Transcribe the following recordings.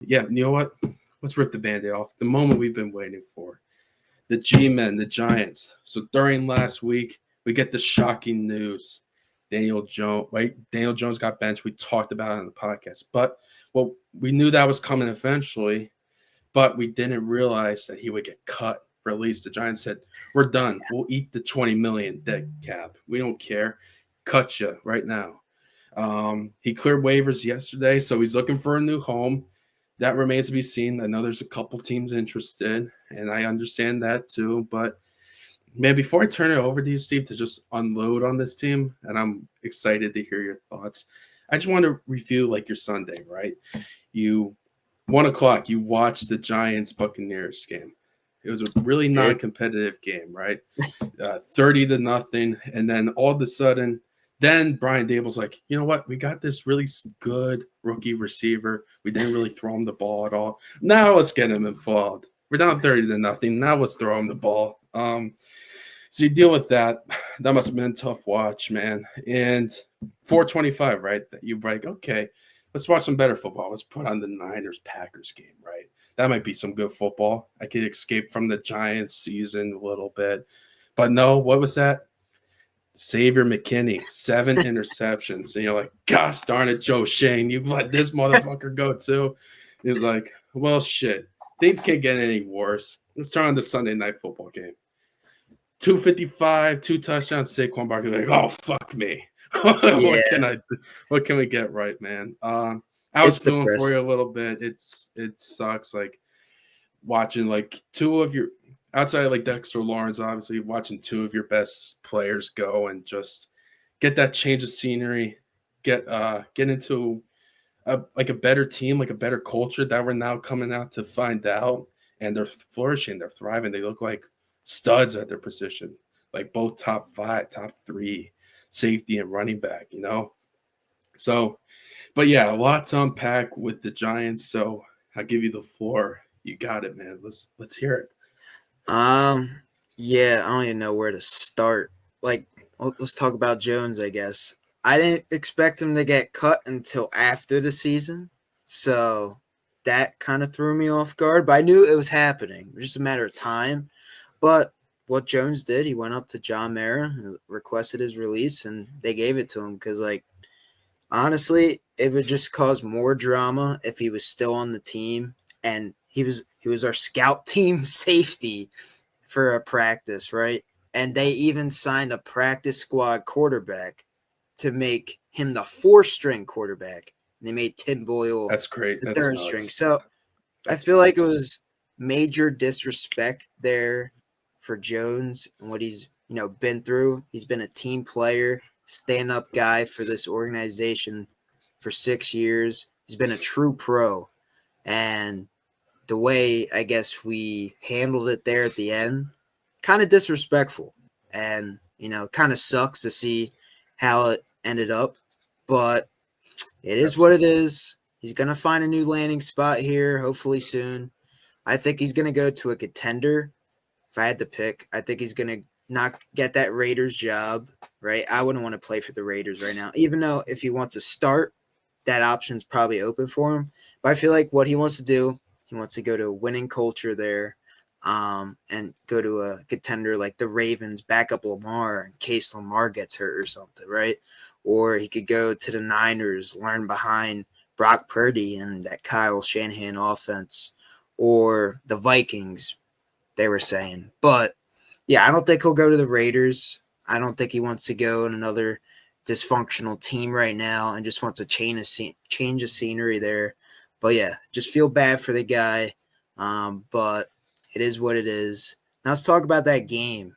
yeah, you know what? Let's rip the Band-Aid off. The moment we've been waiting for. The G-Men, the Giants. So during last week, we get the shocking news. Daniel Jones got benched. We talked about it on the podcast. But well, we knew that was coming eventually, but we didn't realize that he would get cut, released. The Giants said, "We're done. We'll eat the 20 million dead cap. We don't care. Cut you right now." He cleared waivers yesterday, so he's looking for a new home. That remains to be seen. I know there's a couple teams interested, and I understand that too. But man, before I turn it over to you, Steve, to just unload on this team, and I'm excited to hear your thoughts. I just want to review like your Sunday, right? You 1 o'clock, you watched the Giants Buccaneers game. It was a really non-competitive game, right? 30-0, and then all of a sudden, then Brian Dable's like, you know what? We got this really good rookie receiver. We didn't really throw him the ball at all. Now let's get him involved. We're down 30-0. Now let's throw him the ball. So you deal with that. That must have been a tough watch, man. And 425, right? You're like, okay, let's watch some better football. Let's put on the Niners-Packers game, right? That might be some good football. I could escape from the Giants season a little bit. But no, what was that? Xavier McKinney, 7 interceptions. And you're like, gosh darn it, Joe Shane, you let this motherfucker go too. He's like, well, shit. Things can't get any worse. Let's turn on the Sunday night football game. 255, 2 touchdowns. Saquon Barkley like, oh fuck me. What can we get right, man? I was feeling for you a little bit. It sucks like watching like two of your outside of like Dexter Lawrence, obviously watching two of your best players go and just get that change of scenery, get into a better team, like a better culture that we're now coming out to find out, and they're flourishing, they're thriving. They look like studs at their position, like both top 5, top 3, safety and running back, you know? So, but yeah, a lot to unpack with the Giants. So I'll give you the floor. You got it, man. Let's hear it. Yeah, I don't even know where to start. Like, let's talk about Jones, I guess. I didn't expect him to get cut until after the season, so that kind of threw me off guard. But I knew it was happening. It was just a matter of time. But what Jones did, he went up to John Mara, requested his release, and they gave it to him because, like, honestly, it would just cause more drama if he was still on the team, and he was our scout team safety for a practice, right? And they even signed a practice squad quarterback to make him the 4th-string quarterback. And they made Tim Boyle that's great. the That's 3rd nuts. string. So I feel like it was major disrespect there for Jones and what he's been through. He's been a team player, stand-up guy for this organization for 6 years. He's been a true pro. And the way, I guess, we handled it there at the end, kind of disrespectful. And, kind of sucks to see how it ended up. But it is what it is. He's going to find a new landing spot here, hopefully soon. I think he's going to go to a contender. If I had to pick, I think he's going to not get that Raiders job, right? I wouldn't want to play for the Raiders right now, even though if he wants to start, that option's probably open for him. But I feel like what he wants to do, he wants to go to a winning culture there, and go to a contender like the Ravens, back up Lamar in case Lamar gets hurt or something, right? Or he could go to the Niners, learn behind Brock Purdy and that Kyle Shanahan offense, or the Vikings, they were saying. But, yeah, I don't think he'll go to the Raiders. I don't think he wants to go in another dysfunctional team right now and just wants a change of scenery there. But, yeah, just feel bad for the guy. But it is what it is. Now let's talk about that game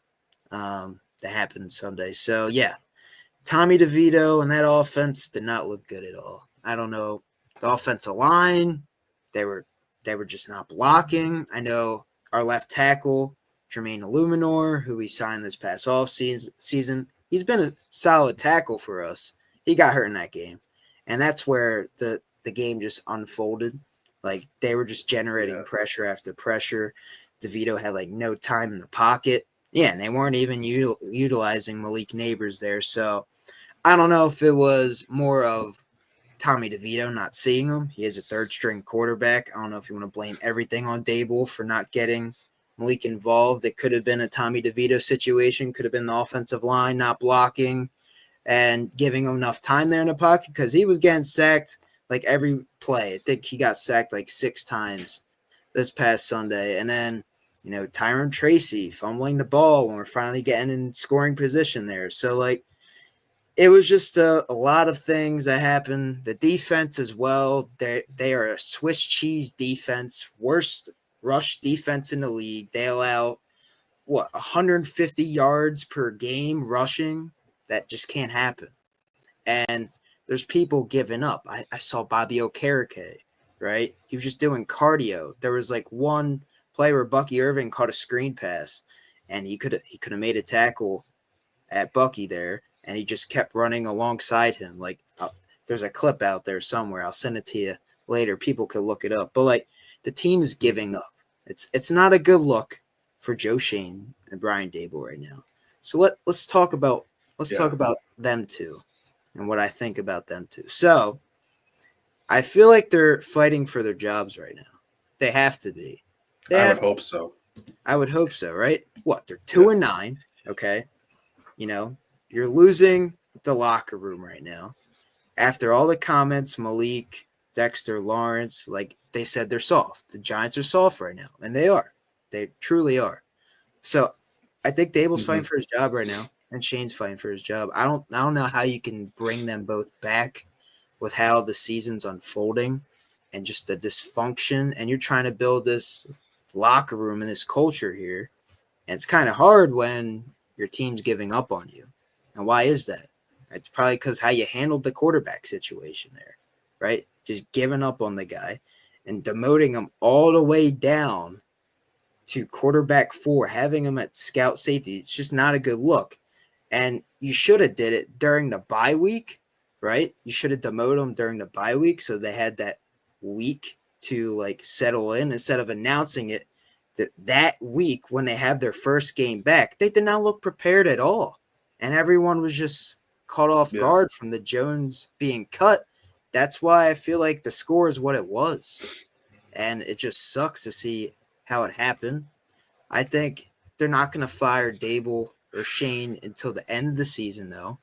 that happened Sunday. So, yeah, Tommy DeVito and that offense did not look good at all. I don't know. The offensive line, they were just not blocking. I know our left tackle, Jermaine Illuminor, who we signed this past off season, he's been a solid tackle for us. He got hurt in that game. And that's where the game just unfolded. Like, they were just generating pressure after pressure. DeVito had, like, no time in the pocket. Yeah, and they weren't even utilizing Malik Neighbors there. So I don't know if it was more of Tommy DeVito not seeing him. He is a third-string quarterback. I don't know if you want to blame everything on Dable for not getting Malik involved. It could have been a Tommy DeVito situation. Could have been the offensive line not blocking and giving him enough time there in the pocket because he was getting sacked like every play. I think he got sacked like 6 times this past Sunday. And then, Tyron Tracy fumbling the ball when we're finally getting in scoring position there. So, like, it was just a lot of things that happened. The defense as well. They are a Swiss cheese defense, worst rush defense in the league. They allow, 150 yards per game rushing? That just can't happen. And there's people giving up. I saw Bobby Okereke, right? He was just doing cardio. There was like one play where Bucky Irving caught a screen pass, and he could have made a tackle at Bucky there, and he just kept running alongside him. Like, there's a clip out there somewhere. I'll send it to you later. People could look it up. But like, the team is giving up. It's not a good look for Joe Shane and Brian Dable right now. So let's talk about them two and what I think about them two. So I feel like they're fighting for their jobs right now. They have to be. I would hope so. I would hope so, right? What? They're 2-9. Okay. You're losing the locker room right now. After all the comments, Malik, Dexter, Lawrence, like they said they're soft. The Giants are soft right now, and they are. They truly are. So I think Dable's fighting for his job right now, and Shane's fighting for his job. I don't know how you can bring them both back with how the season's unfolding and just the dysfunction, and you're trying to build this locker room and this culture here. And it's kind of hard when your team's giving up on you. And why is that? It's probably because how you handled the quarterback situation there, right? Just giving up on the guy and demoting him all the way down to quarterback 4, having him at scout safety. It's just not a good look. And you should have did it during the bye week, right? You should have demoted him during the bye week so they had that week to like settle in instead of announcing it that week when they have their first game back. They did not look prepared at all. And everyone was just caught off guard from the Jones being cut. That's why I feel like the score is what it was. And it just sucks to see how it happened. I think they're not going to fire Dable or Shane until the end of the season, though.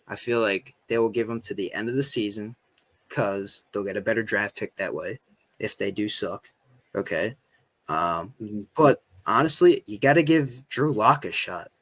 I feel like they will give them to the end of the season because they'll get a better draft pick that way if they do suck. Okay. But honestly, you got to give Drew Lock a shot.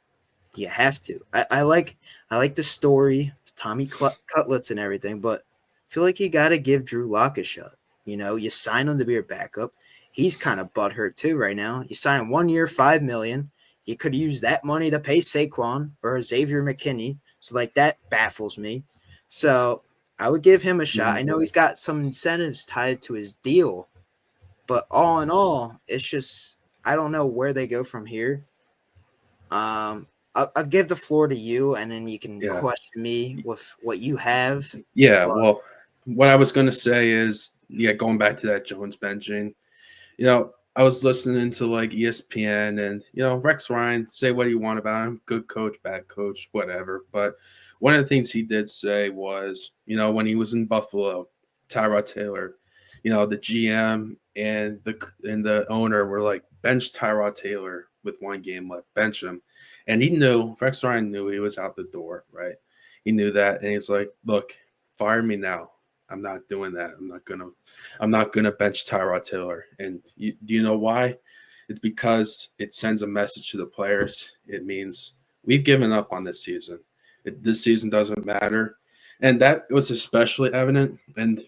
You have to. I like the story of Tommy Cutlets and everything, but I feel like you got to give Drew Lock a shot. You sign him to be your backup. He's kind of butthurt too right now. You sign him 1 year, $5 million. You could use that money to pay Saquon or Xavier McKinney. So like that baffles me. So I would give him a shot. I know he's got some incentives tied to his deal, but all in all, it's just I don't know where they go from here. I'll give the floor to you, and then you can question me with what you have. Yeah, well, what I was going to say is, going back to that Jones benching, I was listening to like ESPN and, Rex Ryan, say what you want about him, good coach, bad coach, whatever. But one of the things he did say was, when he was in Buffalo, Tyrod Taylor, the GM and the owner were like, bench Tyrod Taylor with 1 game left, bench him. And Rex Ryan knew he was out the door, right? He knew that. And he's like, look, fire me now. I'm not doing that. I'm not gonna bench Tyrod Taylor. And do you know why? It's because it sends a message to the players. It means we've given up on this season. This season doesn't matter. And that was especially evident. And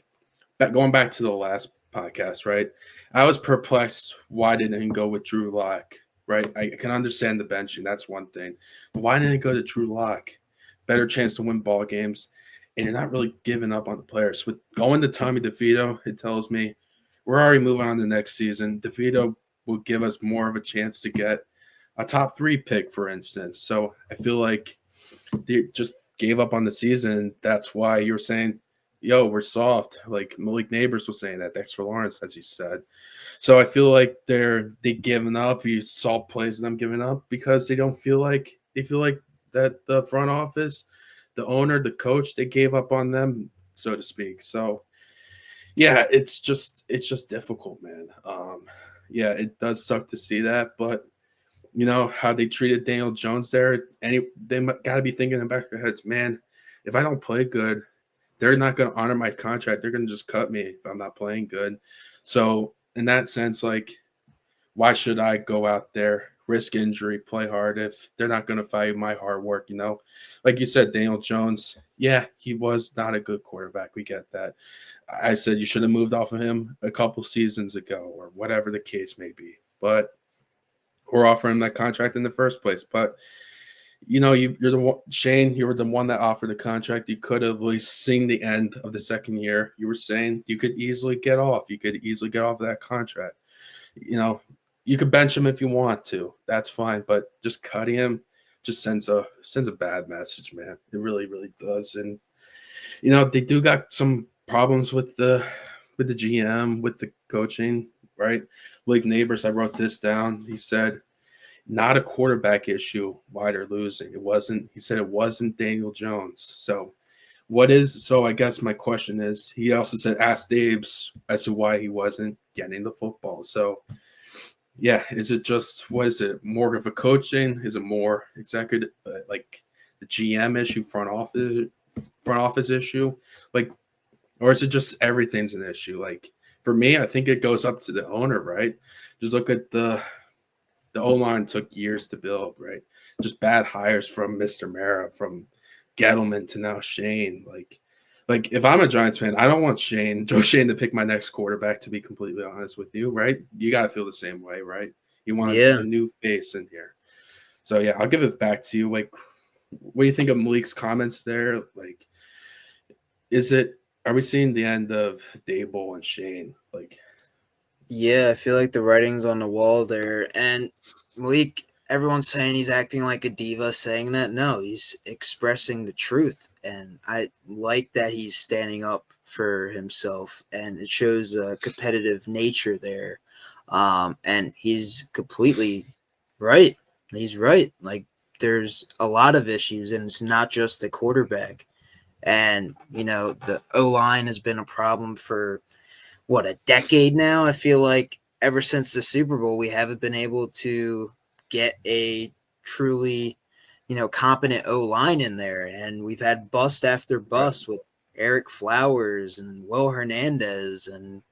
going back to the last podcast, right? I was perplexed why didn't he go with Drew Lock, right? I can understand the benching. That's one thing. But why didn't he go to Drew Lock? Better chance to win ball games. And you're not really giving up on the players. With going to Tommy DeVito, it tells me we're already moving on to next season. DeVito will give us more of a chance to get a top 3 pick, for instance. So I feel like they just gave up on the season. That's why you're saying, we're soft. Like Malik Neighbors was saying that, Dexter Lawrence, as you said. So I feel like they giving up. You saw plays of them giving up because they feel like that the front office, the owner, the coach, they gave up on them so to speak. So yeah, it's just difficult, man. Yeah, it does suck to see that, but how they treated Daniel Jones there, and they got to be thinking in the back of their heads, man, if I don't play good, they're not going to honor my contract. They're going to just cut me if I'm not playing good. So in that sense, like, why should I go out there, risk injury, play hard if they're not going to value my hard work? Like you said, Daniel Jones, yeah, he was not a good quarterback. We get that. I said you should have moved off of him a couple seasons ago or whatever the case may be. But or offer him that contract in the first place. But you're the one, Shane. You were the one that offered the contract. You could have at least seen the end of the second year. You were saying you could easily get off. You could easily get off of that contract. You know, you could bench him if you want to. That's fine. But just cutting him just sends a bad message, man. It really, really does. And they do got some problems with the GM, with the coaching, right? Blake Neighbors, I wrote this down. He said, not a quarterback issue why they're losing. He said it wasn't Daniel Jones. So I guess my question is, he also said, ask Dave's as to why he wasn't getting the football. So yeah, is it just, what is it, more of a coaching? Is it more executive, like the GM issue, front office issue? Like, or is it just everything's an issue? Like, for me, I think it goes up to the owner, right? Just look at the O-line took years to build, right? Just bad hires from Mr. Mara, from Gettleman to now Shane. Like if I'm a Giants fan, I don't want Joe Shane to pick my next quarterback, to be completely honest with you, right? You got to feel the same way, right? You want Yeah. a new face in here. So yeah, I'll give it back to you. Like, what do you think of Malik's comments there? Like, are we seeing the end of Dable and Shane? Like, Yeah, I feel like the writing's on the wall there. And Malik, everyone's saying he's acting like a diva, saying that. No, he's expressing the truth. And I like that he's standing up for himself, and it shows a competitive nature there. And he's completely right. He's right. Like, there's a lot of issues, and it's not just the quarterback. And, the O line has been a problem for a decade now. I feel like ever since the Super Bowl, we haven't been able to get a truly, competent O line in there. And we've had bust after bust with Eric Flowers and Will Hernandez and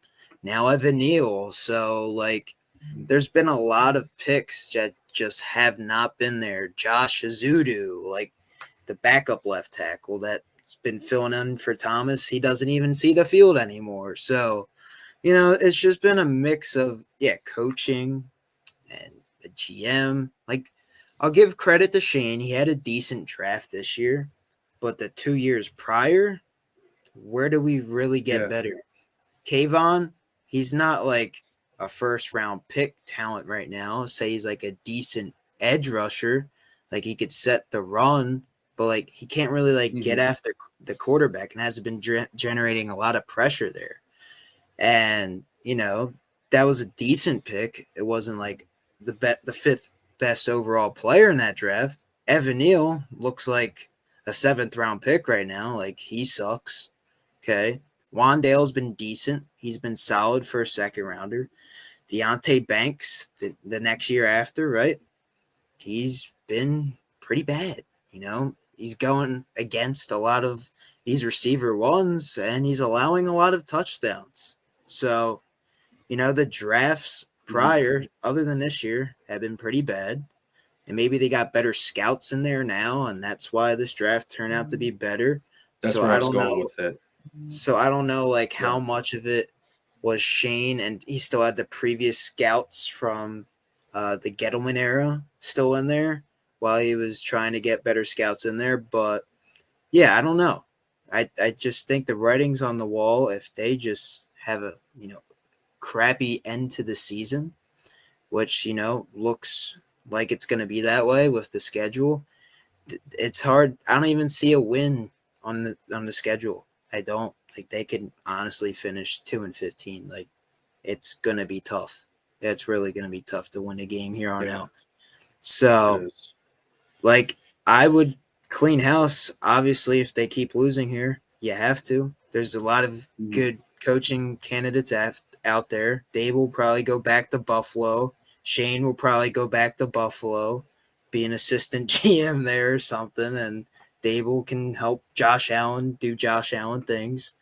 now Evan Neal. So, like, there's been a lot of picks that just have not been there. Josh Azudu, like the backup left tackle that's been filling in for Thomas, he doesn't even see the field anymore. So, it's just been a mix of, coaching and the GM. Like, I'll give credit to Shane. He had a decent draft this year, but the 2 years prior, where do we really get better? Kayvon, he's not like a first-round pick talent right now. Say he's like a decent edge rusher. Like, he could set the run, but, like, he can't really, like, get after the quarterback and hasn't been generating a lot of pressure there. And, that was a decent pick. It wasn't like the fifth best overall player in that draft. Evan Neal looks like a 7th-round pick right now. Like, he sucks. Okay. Wandale's been decent. He's been solid for a second-rounder. Deontay Banks, the next year after, right? He's been pretty bad. He's going against a lot of these receiver ones, and he's allowing a lot of touchdowns. So, the drafts prior, other than this year, have been pretty bad. And maybe they got better scouts in there now, and that's why this draft turned out to be better. That's where I was going with it. So I don't know, like, how much of it was Shane, and he still had the previous scouts from the Gettleman era still in there while he was trying to get better scouts in there. But, yeah, I don't know. I just think the writing's on the wall. If they just have a, crappy end to the season, which, looks like it's going to be that way with the schedule, it's hard. I don't even see a win on the schedule. I don't. Like, they could honestly finish 2-15. Like, it's going to be tough. It's really going to be tough to win a game here on out. So, like, I would clean house. Obviously, if they keep losing here, you have to. There's a lot of Mhm. good coaching candidates out there. Dave will probably go back to Buffalo. Shane will probably go back to Buffalo, be an assistant GM there or something, and Dable can help Josh Allen do Josh Allen things.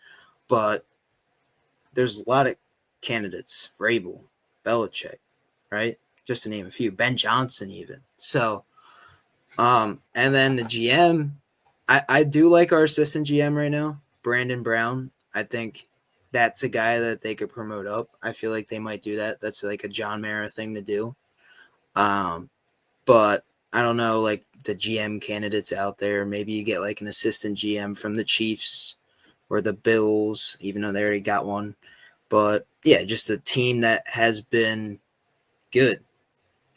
But there's a lot of candidates. Vrabel, Belichick, right? Just to name a few. Ben Johnson even. So, and then the GM, I do like our assistant GM right now, Brandon Brown. I think that's a guy that they could promote up. I feel like they might do that. That's like a John Mara thing to do. But I don't know, like the GM candidates out there. Maybe you get like an assistant GM from the Chiefs or the Bills, even though they already got one. But yeah, just a team that has been good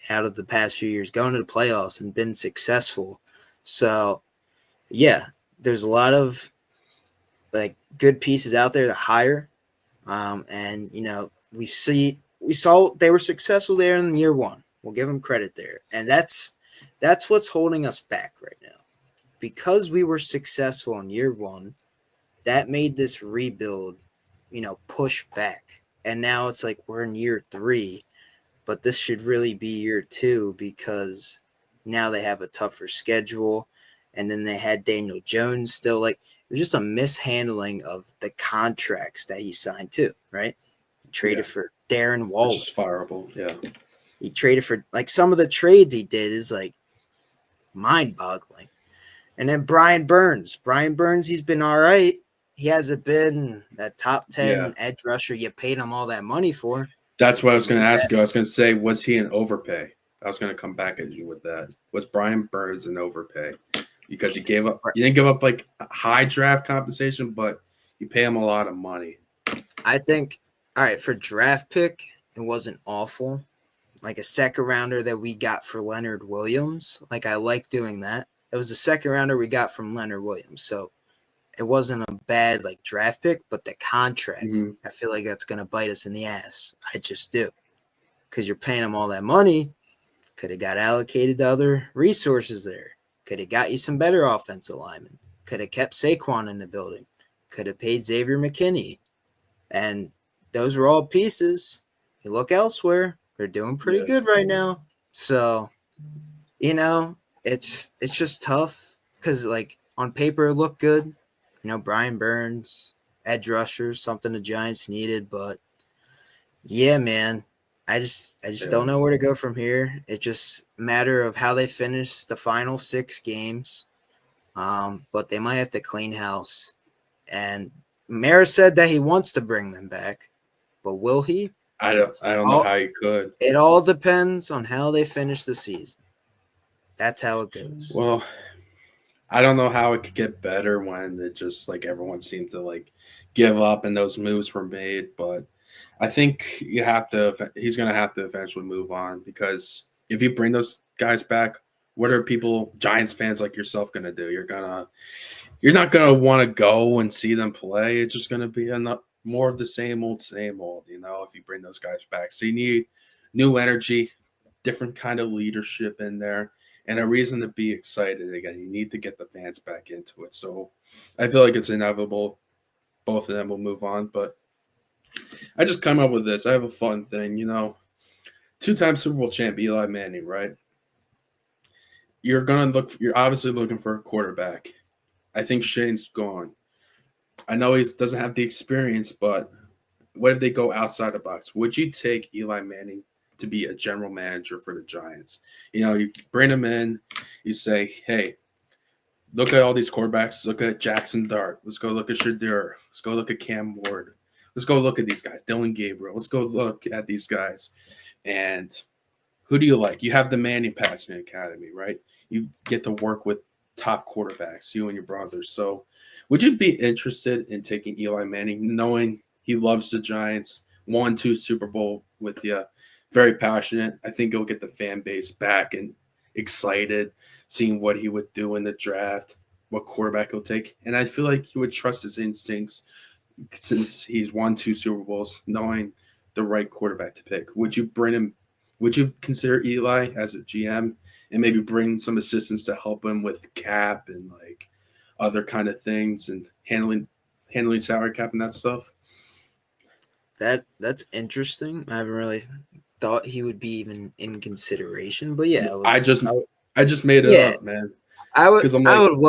out of the past few years, going to the playoffs and been successful. So yeah, there's a lot of like good pieces out there to hire. And we saw they were successful there in year one. We'll give them credit there. And that's what's holding us back right now. Because we were successful in year one, that made this rebuild, push back. And now it's like we're in year three, but this should really be year two because now they have a tougher schedule. And then they had Daniel Jones still. Like, it was just a mishandling of the contracts that he signed too, right? He traded for Darren Waller. Which is fireable, yeah. He traded for, like, some of the trades he did is like mind-boggling. And then Brian Burns, he's been all right. He hasn't been that top 10 edge rusher you paid him all that money for. That's what I was going to ask you. I was going to say, was he an overpay? I was going to come back at you with that. Was Brian Burns an overpay? Because you didn't give up like high draft compensation, but you pay him a lot of money. I think, all right, for draft pick, it wasn't awful. Like a second rounder that we got for Leonard Williams. Like, I like doing that. It was the second rounder we got from Leonard Williams. So it wasn't a bad like draft pick, but the contract, I feel like that's going to bite us in the ass. I just do. Because you're paying him all that money. Could have got allocated to other resources there. Could have got you some better offensive linemen. Could have kept Saquon in the building. Could have paid Xavier McKinney. And those were all pieces. You look elsewhere, they're doing pretty good right now. So, it's just tough because, like, on paper it looked good. Brian Burns, edge rushers, something the Giants needed. But, yeah, man, I just don't know where to go from here. It's just a matter of how they finish the final 6 games. But they might have to clean house. And Mara said that he wants to bring them back, but will he? I don't know how he could. It all depends on how they finish the season. That's how it goes. Well, I don't know how it could get better when it just like everyone seemed to like give up and those moves were made, but I think he's going to have to eventually move on because if you bring those guys back, what are Giants fans like yourself going to do? You're not going to want to go and see them play. It's just going to be more of the same old, if you bring those guys back. So you need new energy, different kind of leadership in there, and a reason to be excited again. You need to get the fans back into it. So I feel like it's inevitable. Both of them will move on, but I just come up with this. I have a fun thing, 2-time Super Bowl champ Eli Manning, right? You're obviously looking for a quarterback. I think Shane's gone. I know he doesn't have the experience, but what if they go outside the box? Would you take Eli Manning to be a general manager for the Giants? You bring him in, you say, hey, look at all these quarterbacks. Look at Jackson Dart. Let's go look at Shadur. Let's go look at Cam Ward. Let's go look at these guys. Dylan Gabriel. Let's go look at these guys. And who do you like? You have the Manning Passing Academy, right? You get to work with top quarterbacks, you and your brothers. So would you be interested in taking Eli Manning, knowing he loves the Giants, won 2 Super Bowl with you, very passionate? I think he'll get the fan base back and excited, seeing what he would do in the draft, what quarterback he'll take. And I feel like he would trust his instincts since he's won 2 Super Bowls, knowing the right quarterback to pick. Would you consider Eli as a GM and maybe bring some assistants to help him with cap and like other kind of things and handling handling salary cap and that stuff. That's interesting. I haven't really thought he would be even in consideration, but yeah, I just made it yeah, up, man. I would Because I'm I like, would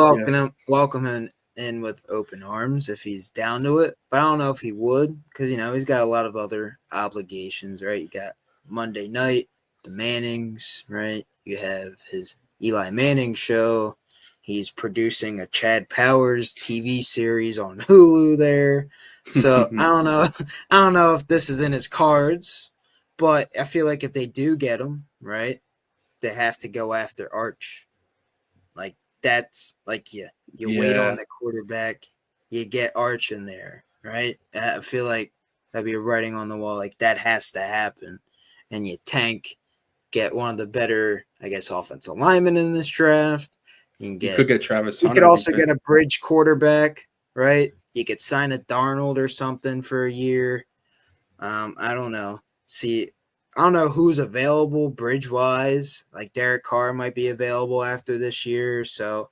welcome him in with open arms if he's down to it. But I don't know if he would because he's got a lot of other obligations, right? You got Monday night, the Mannings, right? You have his Eli Manning show. He's producing a Chad Powers TV series on Hulu there. So I don't know. I don't know if this is in his cards, but I feel like if they do get him, right, they have to go after Arch. Like that's like you wait on yeah, the quarterback, you get Arch in there, right? And I feel like that'd be a writing on the wall. Like that has to happen, and you tank, get one of the better, I guess, offensive linemen in this draft. you could get Travis You could Hunter if you also pick. get a bridge quarterback, right? You could sign a Darnold or something for a year. I don't know. See, I don't know who's available bridge wise. Like Derek Carr might be available after this year, so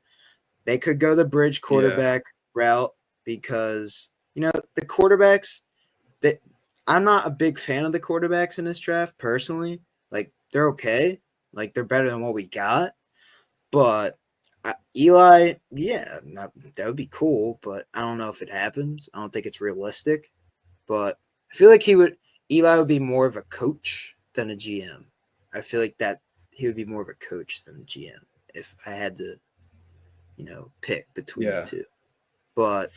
they could go the bridge Yeah, quarterback route because the quarterbacks that I'm not a big fan of the quarterbacks in this draft personally. Like they're okay, like they're better than what we got, but Eli, yeah, that would be cool, but I don't know if it happens. I don't think it's realistic. But I feel like Eli would be more of a coach than a GM. I feel like that he would be more of a coach than a GM if I had to, pick between the yeah, two. But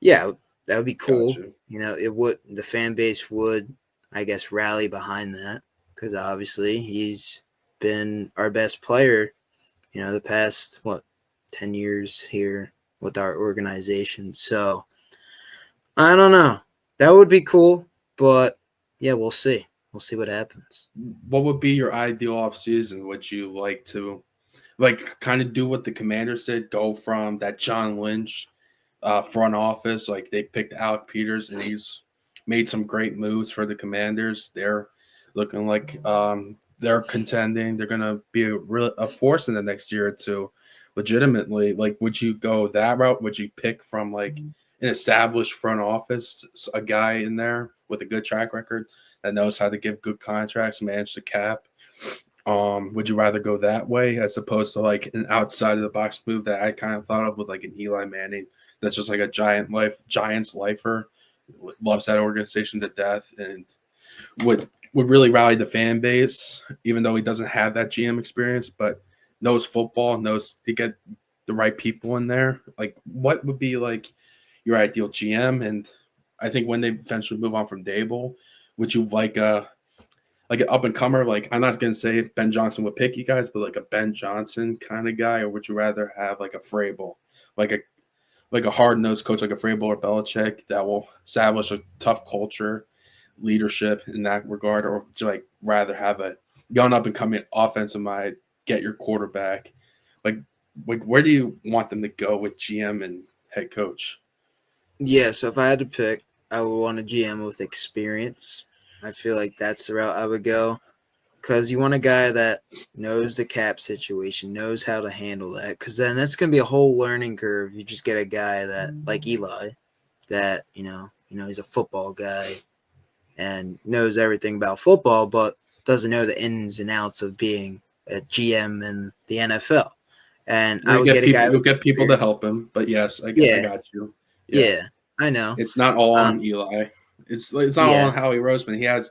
yeah, that would be got cool. you. The fan base would, I guess, rally behind that because obviously he's been our best player, the past, 10 years here with our organization. So I don't know. That would be cool, but yeah, we'll see. We'll see what happens. What would be your ideal off season? Would you like to kind of do what the Commanders did, go from that John Lynch front office, like they picked Alec Peters and he's made some great moves for the Commanders. They're looking like they're contending. They're gonna be a force in the next year or two, legitimately. Like, would you go that route? Would you pick from like an established front office, a guy in there with a good track record that knows how to give good contracts, manage the cap? Would you rather go that way as opposed to like an outside of the box move that I kind of thought of with like an Eli Manning that's just like a Giants lifer, loves that organization to death, and would really rally the fan base, even though he doesn't have that GM experience, but knows football, knows to get the right people in there. Like, what would be like your ideal GM? And I think when they eventually move on from Dable, would you like an up and comer? Like, I'm not gonna say Ben Johnson would pick you guys, but like a Ben Johnson kind of guy, or would you rather have like a Vrabel, like a hard nosed coach like a Vrabel or Belichick that will establish a tough culture, leadership in that regard, or would you like rather have a young up and coming offensive mind, get your quarterback, like where do you want them to go with GM and head coach? Yeah, so if I had to pick, I would want a GM with experience. I feel like that's the route I would go because you want a guy that knows the cap situation, knows how to handle that. Because then that's gonna be a whole learning curve. You just get a guy that like Eli, that he's a football guy and knows everything about football, but doesn't know the ins and outs of being a GM in the NFL. And Well, I would get a guy you'll with get people to experience. help him, but yes, I Yeah, got you. Yeah. yeah, I know. It's not all Um, on Eli. It's not all yeah, on Howie Roseman.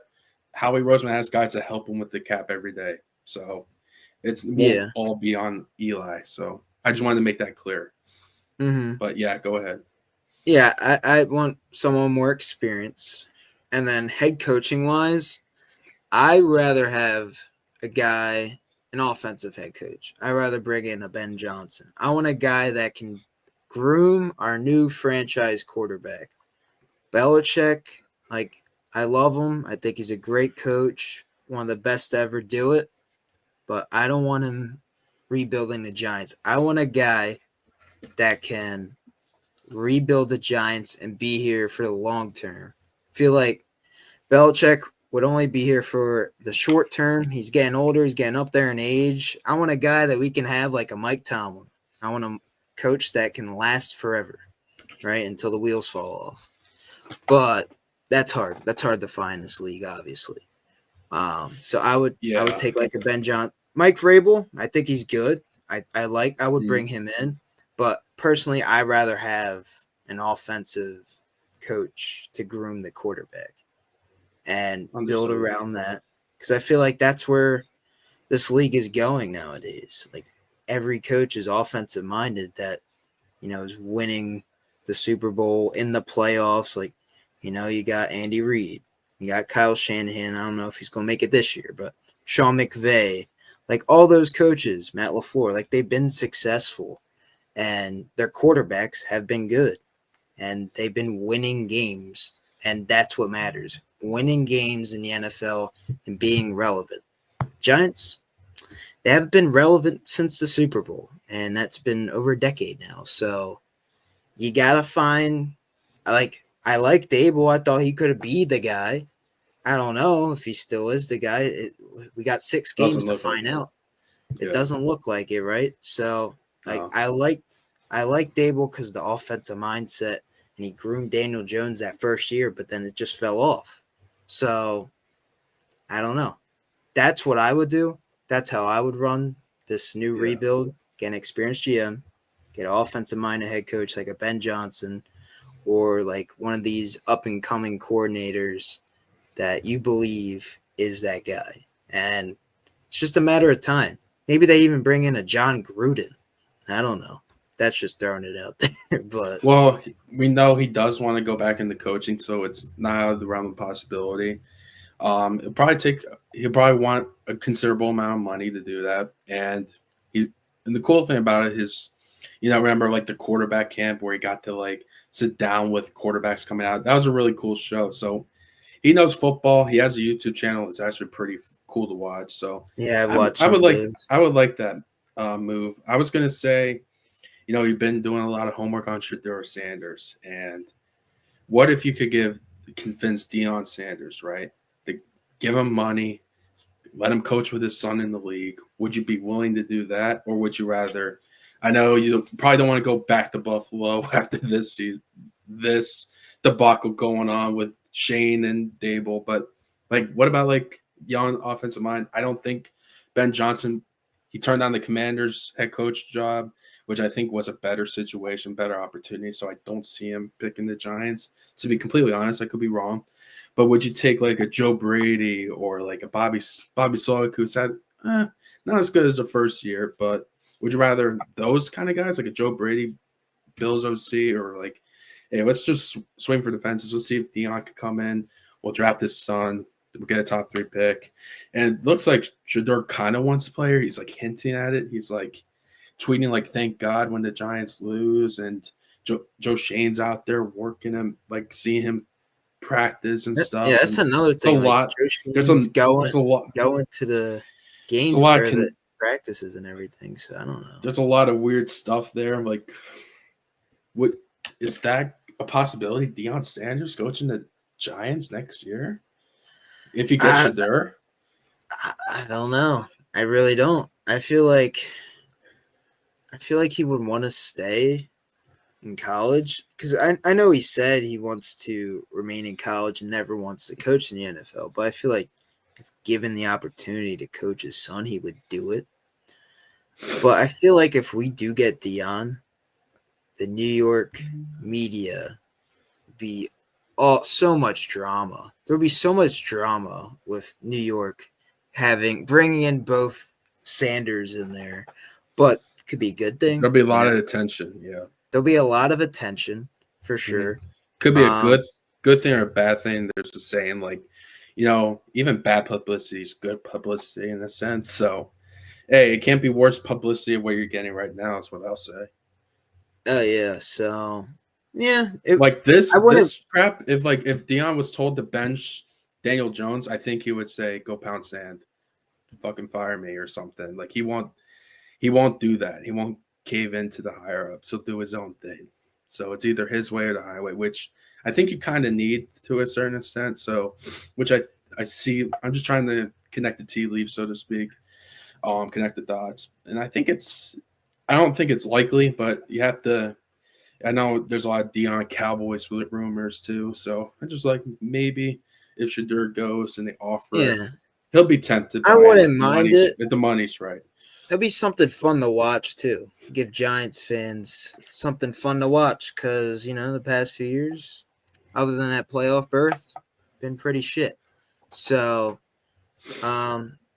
Howie Roseman has guys to help him with the cap every day. So it won't yeah. all be on Eli. So I just wanted to make that clear. Hmm. But yeah, go ahead. Yeah, I want someone more experience. And then head coaching wise, I rather have a guy, an offensive head coach. I rather bring in a Ben Johnson. I want a guy that can groom our new franchise quarterback. Belichick, like I love him. I think he's a great coach, one of the best to ever do it. But I don't want him rebuilding the Giants. I want a guy that can rebuild the Giants and be here for the long term. I feel like Belichick would only be here for the short term. He's getting older. He's getting up there in age. I want a guy that we can have like a Mike Tomlin. I want a coach that can last forever. right, until the wheels fall off. But that's hard. That's hard to find in this league, obviously. So I would Yeah, take like a Ben John, Mike Vrabel. I think he's good. I would Mm, bring him in, but personally, I rather have an offensive coach to groom the quarterback and build understood. around that because I feel like that's where this league is going nowadays. Like every coach is offensive minded that is winning the Super Bowl in the playoffs. Like you got Andy Reid, you got Kyle Shanahan. I don't know if he's going to make it this year, but Sean McVay, like all those coaches, Matt LaFleur, like they've been successful and their quarterbacks have been good and they've been winning games. And that's what matters, winning games in the NFL and being relevant. Giants, they have been relevant since the Super Bowl, and that's been over a decade now. So you gotta find I like Dable. I thought he could be the guy. I don't know if he still is the guy. We got 6 games Doesn't to look like find it. out. It Yeah. doesn't look like it, right? So No. I liked Dable because the offensive mindset, and he groomed Daniel Jones that first year, but then it just fell off. So I don't know. That's what I would do. That's how I would run this new Yeah. rebuild. Get an experienced GM, get an offensive minded head coach like a Ben Johnson, or like one of these up and coming coordinators that you believe is that guy. And it's just a matter of time. Maybe they even bring in a John Gruden. I don't know. That's just throwing it out there. But Well, we know he does want to go back into coaching, so it's not out of the realm of possibility. He'll probably want a considerable amount of money to do that. And the cool thing about it is, remember like the quarterback camp where he got to like sit down with quarterbacks coming out. That was a really cool show. So he knows football. He has a YouTube channel. It's actually pretty cool to watch. So yeah, I've I, watched I some would of like those. I would like that move. I was gonna say, you've been doing a lot of homework on Shedeur Sanders, and what if you could convince Deion Sanders, right, to give him money, let him coach with his son in the league? Would you be willing to do that, or would you rather? I know you probably don't want to go back to Buffalo after this season, this debacle going on with Shane and Dable, but like, what about like young offensive mind? I don't think Ben Johnson. He turned down the Commanders' head coach job, which I think was a better situation, better opportunity. So I don't see him picking the Giants. To be completely honest, I could be wrong. But would you take like a Joe Brady or like a Bobby Slowick, who's had not as good as the first year, but would you rather those kind of guys like a Joe Brady, Bills OC, or like, hey, let's just swing for the fences. Let's see if Deion could come in. We'll draft his son. We'll get a top 3 pick. And it looks like Shedeur kind of wants to play her. He's like hinting at it. He's like tweeting like "Thank God" when the Giants lose, and Joe Shane's out there working him, like seeing him practice and Yeah, stuff. that's And another it's a thing. Like lot. Joe There's Shane's there's a lot. going to the There's a game lot. or the practices and everything. So I don't know. There's a lot of weird stuff there. I'm like, what is that a possibility? Deion Sanders coaching the Giants next year if you get I, Shedeur? I don't know. I really don't. I feel like he would want to stay in college because I know he said he wants to remain in college and never wants to coach in the NFL. But I feel like if given the opportunity to coach his son, he would do it. But I feel like if we do get Dion, the New York media would be so much drama. There would be so much drama with New York bringing in both Sanders in there, but it could be a good thing. There'll be a lot of attention. Yeah. There'll be a lot of attention for Mhm. sure. Could be a Um, good thing or a bad thing. There's a saying like, even bad publicity is good publicity in a sense. So, hey, it can't be worse publicity of what you're getting right now. Is what I'll say. oh yeah, so yeah, Like this I wouldn't. this crap. If Dion was told to bench Daniel Jones, I think he would say, "Go pound sand, fucking fire me" or something. Like he won't do that. He won't cave into the higher ups. He'll do his own thing. So it's either his way or the highway, which I think you kind of need to a certain extent. So, which I see. I'm just trying to connect the tea leaves, so to speak, connect the dots, and I don't think it's likely, but you have to. I know there's a lot of Dion Cowboys rumors too, so I just like maybe if Shadur goes and they offer it, Yeah, he'll be tempted I by it wouldn't mind it. if the money's right. That'd be something fun to watch too. Give Giants fans something fun to watch because the past few years, other than that playoff berth, been pretty shit. So,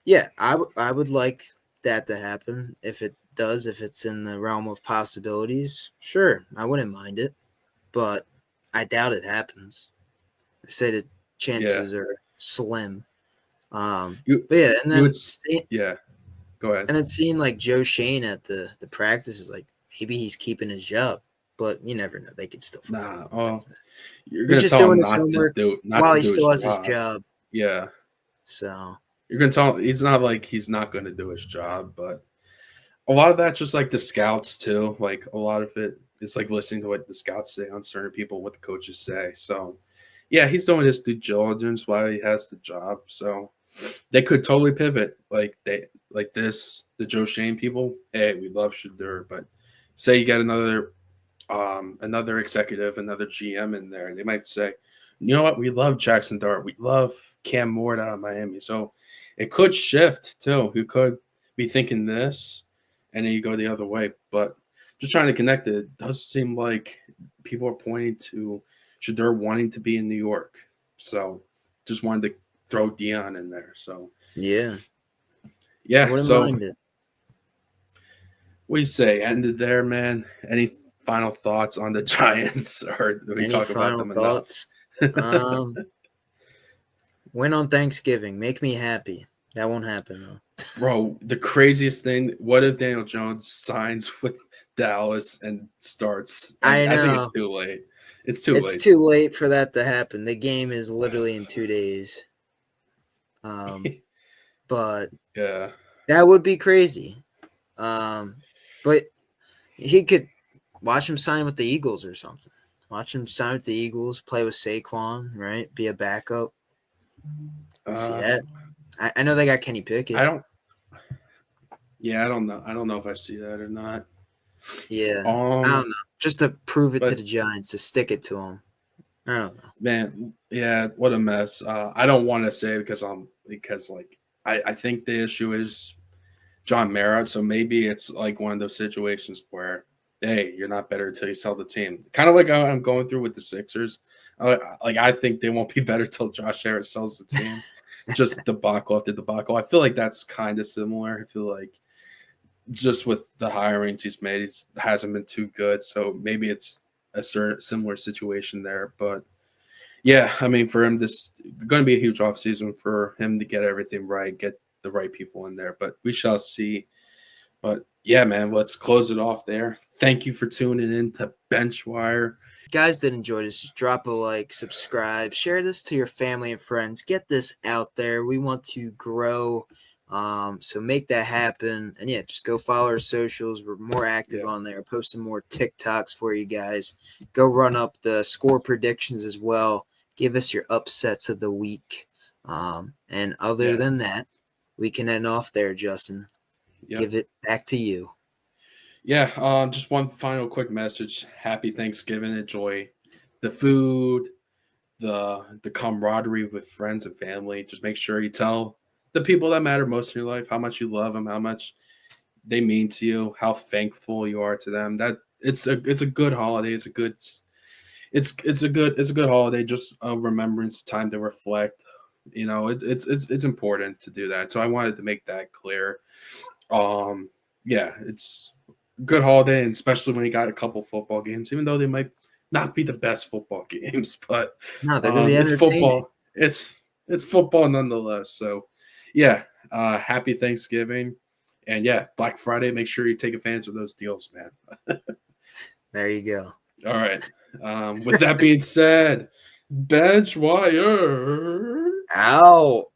yeah, I would like that to happen if it does. If it's in the realm of possibilities, sure, I wouldn't mind it, but I doubt it happens. I say the Yeah, chances are slim. you But yeah, you would yeah. Go ahead. and then seeing like Joe Shane at the practices, like maybe he's keeping his job, but you never know. They could still fire Nah, him. you're He's gonna just tell him doing his homework not while to he do his still has his job. job. Yeah, So you're gonna tell him he's not like he's not gonna do his job, but a lot of that's just like the scouts too. Like a lot of it is like listening to what the scouts say on certain people, what the coaches say. So yeah, he's doing his due diligence while he has the job. So they could totally pivot the Joe Shane people. Hey, we love Shadur, but say you get another executive, another GM in there, they might say, you know what, we love Jackson Dart, we love Cam Moore out of Miami. So it could shift too. You could be thinking this, and then you go the other way. But just trying to connect it, it does seem like people are pointing to Shadur wanting to be in New York. So just wanted to throw Dion in there. So yeah, I yeah. wouldn't So mind it. what do you say? Ended there, man. Any final thoughts on the Giants, or did we Any talk about final them enough? thoughts? Um, win on Thanksgiving. Make me happy. That won't happen though. Bro, the craziest thing. What if Daniel Jones signs with Dallas and starts? And I I think it's know. too late. It's too It's late. too late for that to happen. The game is literally in 2 days. But Yeah, that would be crazy. But he could watch him sign with the Eagles or something. Watch him sign with the Eagles, play with Saquon, right? Be a backup. See uh, that? I know they got Kenny I Pickett. don't. Yeah, I don't know. I don't know if I see that or not. Yeah, I don't know. Just to prove it to But the Giants, to stick it to them. I don't know. man, yeah, what a mess. I don't want to say because like I think the issue is John Mara. So maybe it's like one of those situations where, hey, you're not better until you sell the team. Kind of like I'm going through with the Sixers. Like I think they won't be better till Josh Harris sells the team. Just debacle after debacle. I feel like that's kind of similar. I feel like just with the hirings he's made, it hasn't been too good. So maybe it's a similar situation there. But yeah, I mean, for him, this going to be a huge offseason for him to get everything right, get the right people in there. But we shall see. But yeah, man, let's close it off there. Thank you for tuning in to Benchwire. Guys that enjoyed this, just drop a like, subscribe, share this to your family and friends. Get this out there. We want to grow. So make that happen. And yeah, just go follow our socials. We're more active Yeah, on there, posting more TikToks for you guys. Go run up the score predictions as well. Give us your upsets of the week. And other yeah, than that, we can end off there, Justin. yep. Give it back to you. Yeah, just one final quick message. Happy Thanksgiving. Enjoy the food, the camaraderie with friends and family. Just make sure you tell the people that matter most in your life how much you love them, how much they mean to you, how thankful you are to them. That it's a good holiday. It's a good holiday. Just a remembrance, time to reflect. It's important to do that. So I wanted to make that clear. Um, yeah, it's a good holiday, and especially when you got a couple football games, even though they might not be the best football games, but No, they're going to be it's entertaining. football. It's football nonetheless. So yeah, happy Thanksgiving, and yeah, Black Friday. Make sure you take advantage of those deals, man. There you go. All right. With that being said, bench wire. Ow.